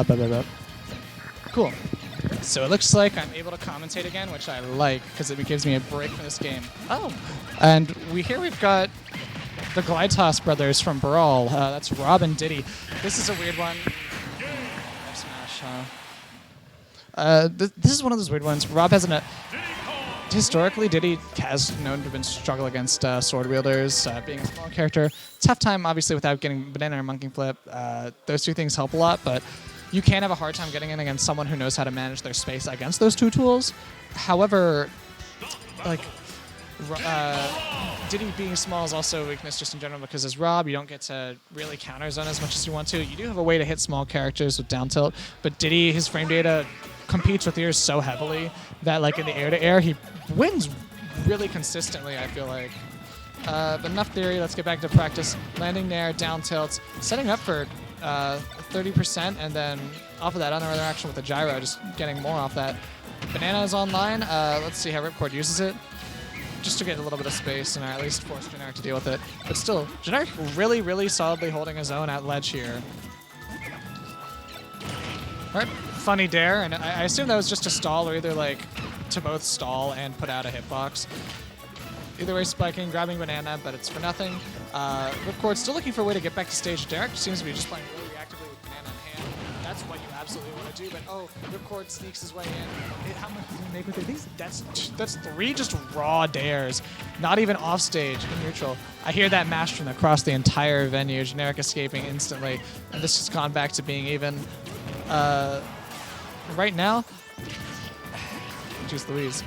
Up, up, up, up. Cool. So it looks like I'm able to commentate again, which I like because it gives me a break from this game. Oh, and we've got the Glide Toss brothers from Brawl. That's Rob and Diddy. This is a weird one. Smash, huh? This is one of those weird ones. Rob has historically, Diddy has known to have been struggle against sword wielders, being a small character. Tough time, obviously, without getting banana or monkey flip. Those two things help a lot, but you can have a hard time getting in against someone who knows how to manage their space against those two tools. However, like, Diddy being small is also a weakness just in general because as Rob, you don't get to really counter zone as much as you want to. You do have a way to hit small characters with down tilt, but Diddy, his frame data competes with yours so heavily that like in the air-to-air, he wins really consistently, I feel like. But enough theory, let's get back to practice. Landing there, down tilts, setting up for 30%, and then off of that other action with the gyro, just getting more off that. Banana is online. Let's see how Ripcord uses it. Just to get a little bit of space and at least force Generic to deal with it. But still, Generic really, really solidly holding his own at ledge here. Alright, funny dare, and I assume that was just a stall or either like to both stall and put out a hitbox. Either way, spiking, grabbing banana, but it's for nothing. Ripcord still looking for a way to get back to stage. Derek seems to be just playing really reactively with banana in hand. That's what you absolutely want to do, but oh, Ripcord sneaks his way in. How much does he make with it? That's 3 just raw dares. Not even off stage, in neutral. I hear that mash from across the entire venue. Generic escaping instantly, and this has gone back to being even. Right now, jeez Louise.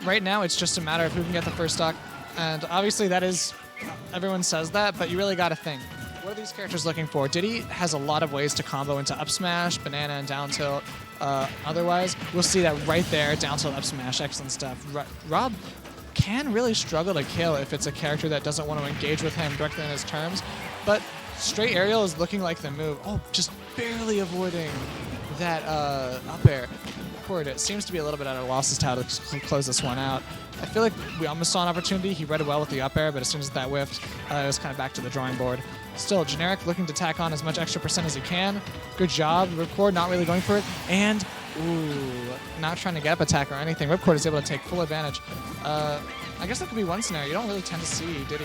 Right now, it's just a matter of who can get the first stock, and obviously that is, everyone says that, but you really got to think. What are these characters looking for? Diddy has a lot of ways to combo into up smash, banana, and down tilt. Otherwise, we'll see that right there, down tilt, up smash, excellent stuff. Rob can really struggle to kill if it's a character that doesn't want to engage with him directly on his terms, but straight aerial is looking like the move. Oh, just barely avoiding that up air. It seems to be a little bit at a loss as to how to close this one out. I feel like we almost saw an opportunity. He read it well with the up air, but as soon as that whiffed, it was kind of back to the drawing board. Still, Generic looking to tack on as much extra percent as he can. Good job. Ripcord not really going for it. And, ooh, not trying to get up attack or anything. Ripcord is able to take full advantage. I guess that could be one scenario. You don't really tend to see Diddy.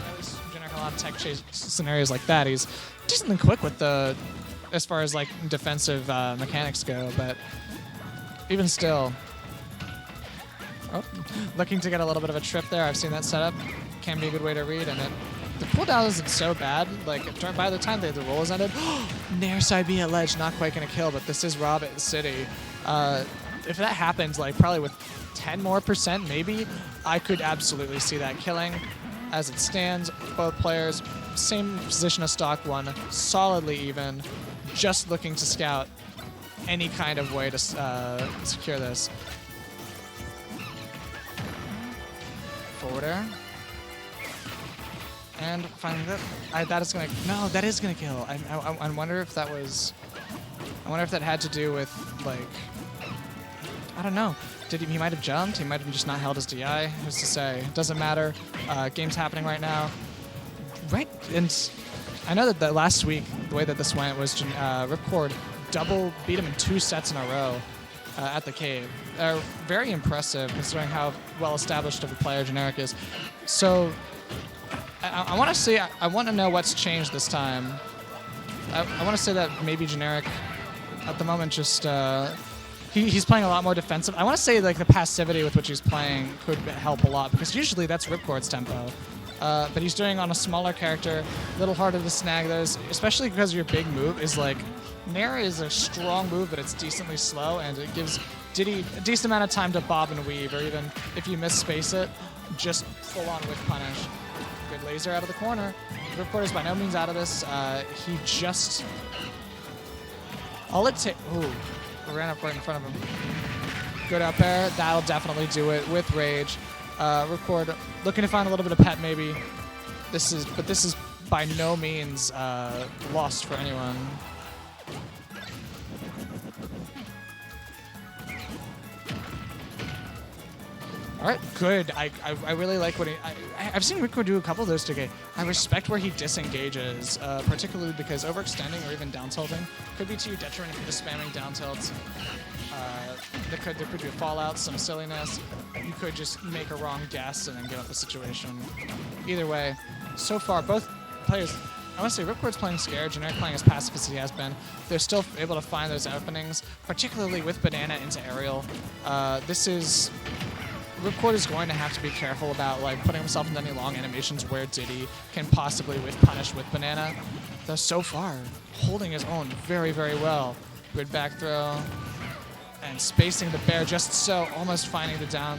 At least Generic a lot of tech chase scenarios like that. He's decently quick with the, as far as like defensive mechanics go, but even still. Oh, looking to get a little bit of a trip there. I've seen that setup. Can be a good way to read, and the cooldown isn't so bad. Like by the time the roll is ended, Nair side B at ledge, not quite gonna kill, but this is Rob at the city. If that happens, like probably with 10% more maybe, I could absolutely see that killing. As it stands, both players, same position as stock one, solidly even, just looking to scout any kind of way to secure this. Forward air. And finally, that is gonna, no, that is gonna kill. I wonder if that was, I wonder if that had to do with, like, I don't know. He might have jumped, he might have just not held his DI, who's to say. Doesn't matter, game's happening right now. Right, and I know that last week, the way that this went was Ripcord double beat him in 2 sets in a row at the cave. Very impressive considering how well established of a player Generic is. So I want to say, I want to know what's changed this time. I want to say that maybe Generic at the moment just, he's playing a lot more defensive. I want to say like the passivity with which he's playing could help a lot because usually that's Ripcord's tempo. But he's doing on a smaller character, a little harder to snag those, especially because your big move is like, Nair is a strong move, but it's decently slow, and it gives Diddy a decent amount of time to bob and weave, or even if you miss-space it, just full-on whip punish. Good laser out of the corner. Ripcord is by no means out of this. He just... All it takes... Ooh, ran up right in front of him. Good up air. That'll definitely do it with rage. Ripcord looking to find a little bit of pet maybe. This is by no means lost for anyone. All right, good. I really like what I've seen Ripcord do a couple of those today. I respect where he disengages, particularly because overextending or even down tilting could be to your detriment if you're just spamming down tilts. There could be a fallout, some silliness. You could just make a wrong guess and then give up the situation. Either way, so far both players. I want to say Ripcord's playing scared, Generic playing as passive as he has been. They're still able to find those openings, particularly with Banana into aerial. Ripcord is going to have to be careful about like putting himself into any long animations where Diddy can possibly punish with Banana. Though so far, holding his own very, very well. Good back throw. And spacing the bear just so, almost finding the down.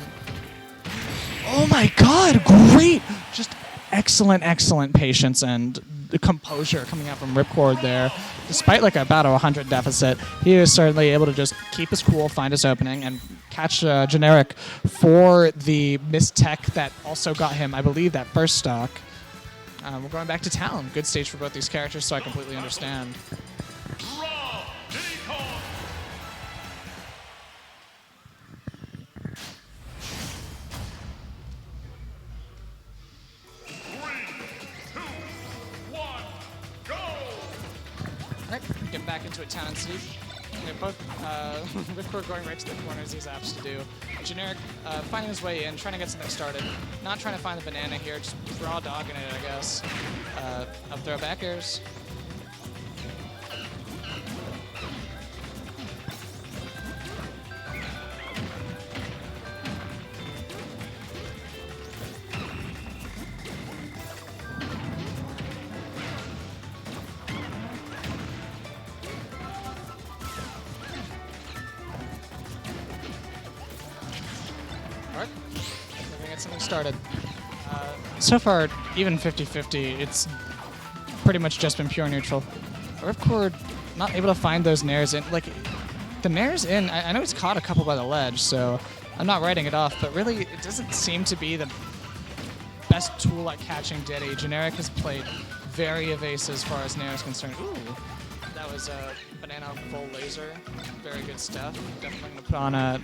Oh my god, great! Just excellent, excellent patience and the composure coming out from Ripcord there. Despite like about a 100 deficit, he is certainly able to just keep his cool, find his opening, and catch Generic for the missed tech that also got him, I believe, that first stock. We're going back to town. Good stage for both these characters, so I completely understand. Alright, get back into it, Town and City. They're both Ripcord going right to the corners, he's apt to do. Generic finding his way in, trying to get something started. Not trying to find the banana here, just raw dogging it, I guess. Up throw back airs. Alright, we're gonna get something started. So far, even 50-50, it's pretty much just been pure neutral. Ripcord not able to find those nairs in. Like, the nairs in, I know he's caught a couple by the ledge, so I'm not writing it off, but really, it doesn't seem to be the best tool at catching Diddy. Generic has played very evasive as far as nair is concerned. Ooh, that was a banana full laser. Very good stuff. Definitely gonna put on at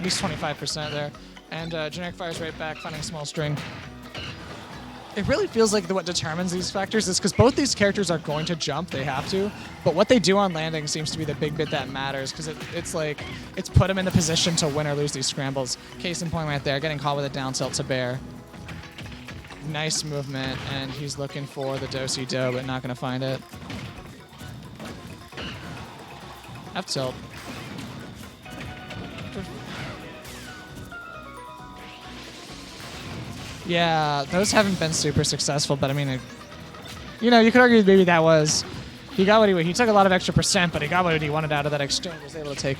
least 25% there. And Generic fires right back, finding a small string. It really feels like what determines these factors is because both these characters are going to jump, they have to, but what they do on landing seems to be the big bit that matters because it's put them in the position to win or lose these scrambles. Case in point right there, getting caught with a down tilt to bear. Nice movement, and he's looking for the do-si-do, but not going to find it. F tilt. Yeah, those haven't been super successful, but I mean, you know, you could argue maybe that was he got what he took a lot of extra percent, but he got what he wanted out of that exchange. Was able to take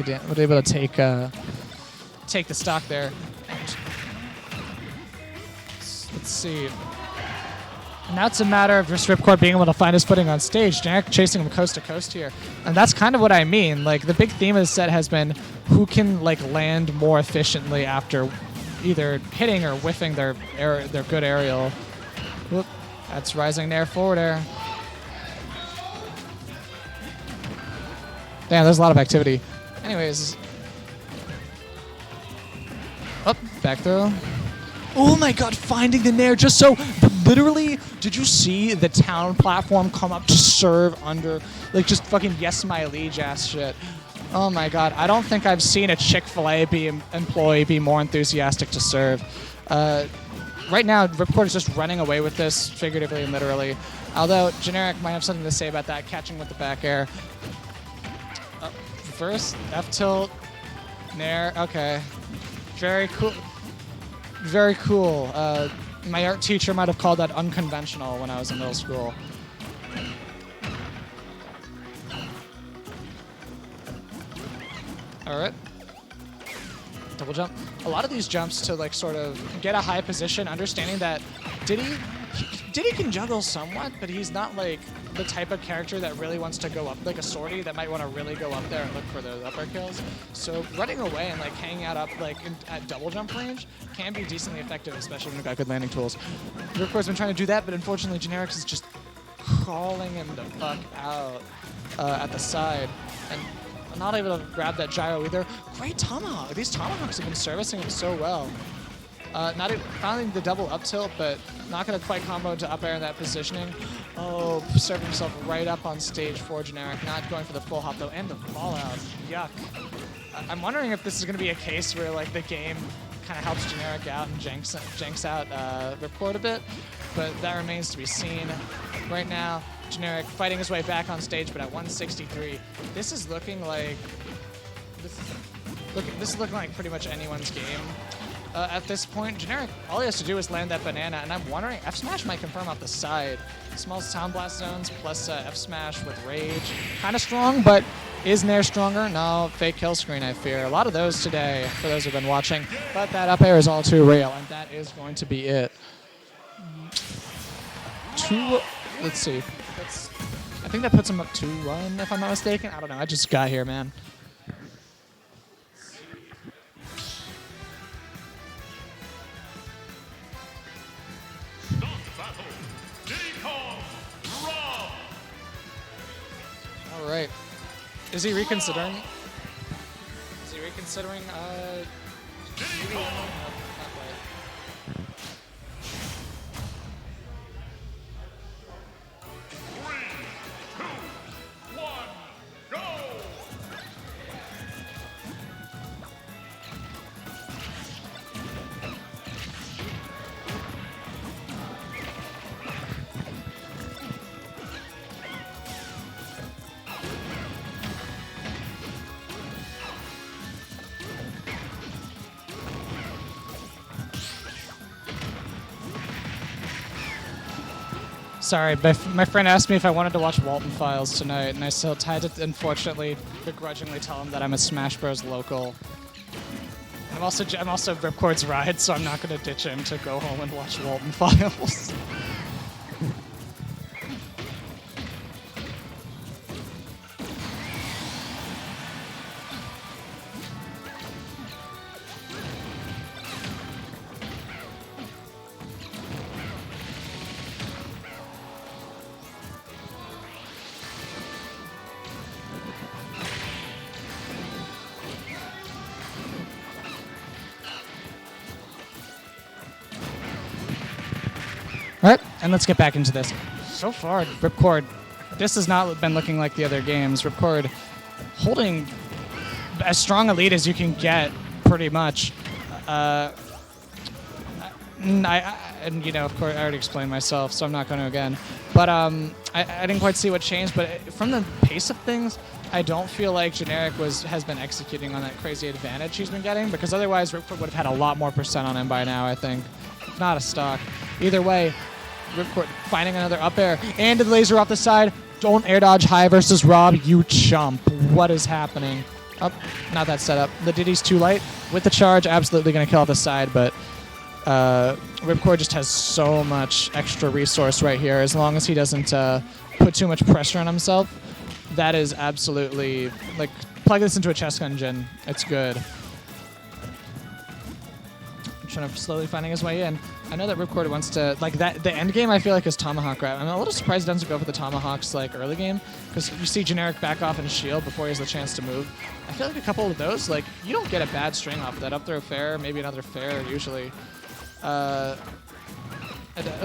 take the stock there. And let's see. Now it's a matter of just Ripcord being able to find his footing on stage. Generic chasing him coast to coast here, and that's kind of what I mean. Like the big theme of the set has been who can like land more efficiently after either hitting or whiffing their good aerial. Whoop, that's rising nair, forward air. Damn, there's a lot of activity. Anyways. Up, back throw. Oh my god, finding the nair just so, literally, did you see the town platform come up to serve under, like just fucking yes my liege ass shit. Oh my god, I don't think I've seen a Chick-fil-A employee be more enthusiastic to serve. Right now, Ripcord is just running away with this, figuratively and literally. Although, Generic might have something to say about that, catching with the back air. First, F-tilt, nair, okay. Very cool. Very cool. My art teacher might have called that unconventional when I was in middle school. Alright. Double jump. A lot of these jumps to like sort of get a high position, understanding that Diddy can juggle somewhat, but he's not like the type of character that really wants to go up, like a sortie that might want to really go up there and look for those upper kills. So running away and like hanging out up like at double jump range can be decently effective, especially when you've got good landing tools. Ripcord's been trying to do that, but unfortunately Generic is just calling him the fuck out at the side. And not able to grab that gyro either. Great tomahawk. These tomahawks have been servicing him so well. Not finding the double up tilt, but not going to quite combo into up air in that positioning. Oh, serving himself right up on stage for Generic. Not going for the full hop though, and the fallout. Yuck. I'm wondering if this is going to be a case where like the game kind of helps Generic out and janks out Ripcord a bit, but that remains to be seen. Right now, Generic fighting his way back on stage, but at 163, this is looking like this is looking like pretty much anyone's game. At this point, Generic, all he has to do is land that banana, and I'm wondering, F Smash might confirm off the side. Small Sound Blast zones plus F Smash with Rage. Kind of strong, but is Nair stronger? No, fake kill screen, I fear. A lot of those today, for those who've been watching. But that up air is all too real, and that is going to be it. Let's see. I think that puts him up 2-1, if I'm not mistaken. I don't know, I just got here, man. All right. Is he reconsidering? Is he reconsidering? Maybe not quite. 3, 2, 1, go! Sorry, my friend asked me if I wanted to watch Walton Files tonight, and I still had to, unfortunately, begrudgingly tell him that I'm a Smash Bros. Local. I'm also Ripcord's ride, so I'm not going to ditch him to go home and watch Walton Files. All right, and let's get back into this. So far, Ripcord, this has not been looking like the other games. Ripcord holding as strong a lead as you can get, pretty much. And you know, of course, I already explained myself, so I'm not going to again. But I didn't quite see what changed, but from the pace of things, I don't feel like Generic has been executing on that crazy advantage he's been getting, because otherwise Ripcord would have had a lot more percent on him by now, I think. If not a stock. Either way, Ripcord finding another up air and the laser off the side. Don't air dodge high versus Rob, you chump. What is happening? Oh, not that setup. The Diddy's too light. With the charge, absolutely going to kill off the side, but Ripcord just has so much extra resource right here. As long as he doesn't put too much pressure on himself, that is absolutely, like, plug this into a chess engine. It's good. Trying to slowly finding his way in. I know that Ripcord wants to, like, that the end game I feel like is Tomahawk grab. I'm a little surprised he doesn't go for the Tomahawks like early game, because you see Generic back off and shield before he has the chance to move. I feel like a couple of those, like, you don't get a bad string off of that. Up throw fair, maybe another fair usually. It'll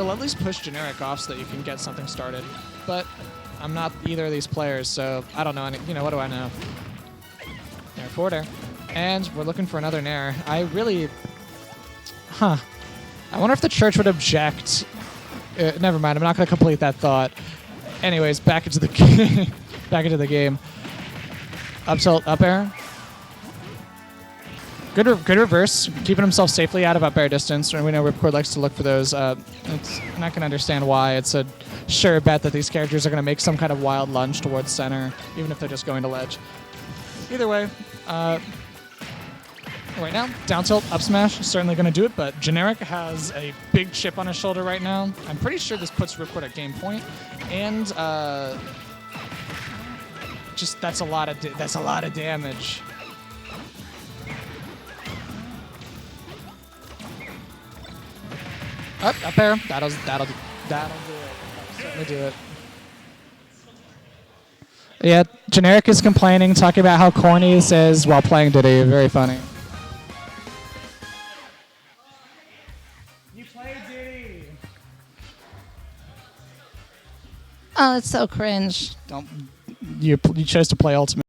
at least push Generic off so that you can get something started. But I'm not either of these players, so I don't know any, you know, what do I know? Nair forward air. And we're looking for another Nair. I really... Huh. I wonder if the church would object. Never mind, I'm not going to complete that thought. Anyways, back into the game. Back into the game. Up tilt, up air. Good reverse, keeping himself safely out of up air distance. And we know Ripcord likes to look for those. I'm not going to understand why. It's a sure bet that these characters are going to make some kind of wild lunge towards center, even if they're just going to ledge. Either way, right now, down tilt, up smash, certainly going to do it, but Generic has a big chip on his shoulder right now. I'm pretty sure this puts Ripcord at game point, and just that's a lot of damage. Up air, that'll do it. That'll certainly do it. Yeah, Generic is complaining, talking about how corny this is while playing Diddy. Very funny. Oh, it's so cringe. You chose to play ultimate.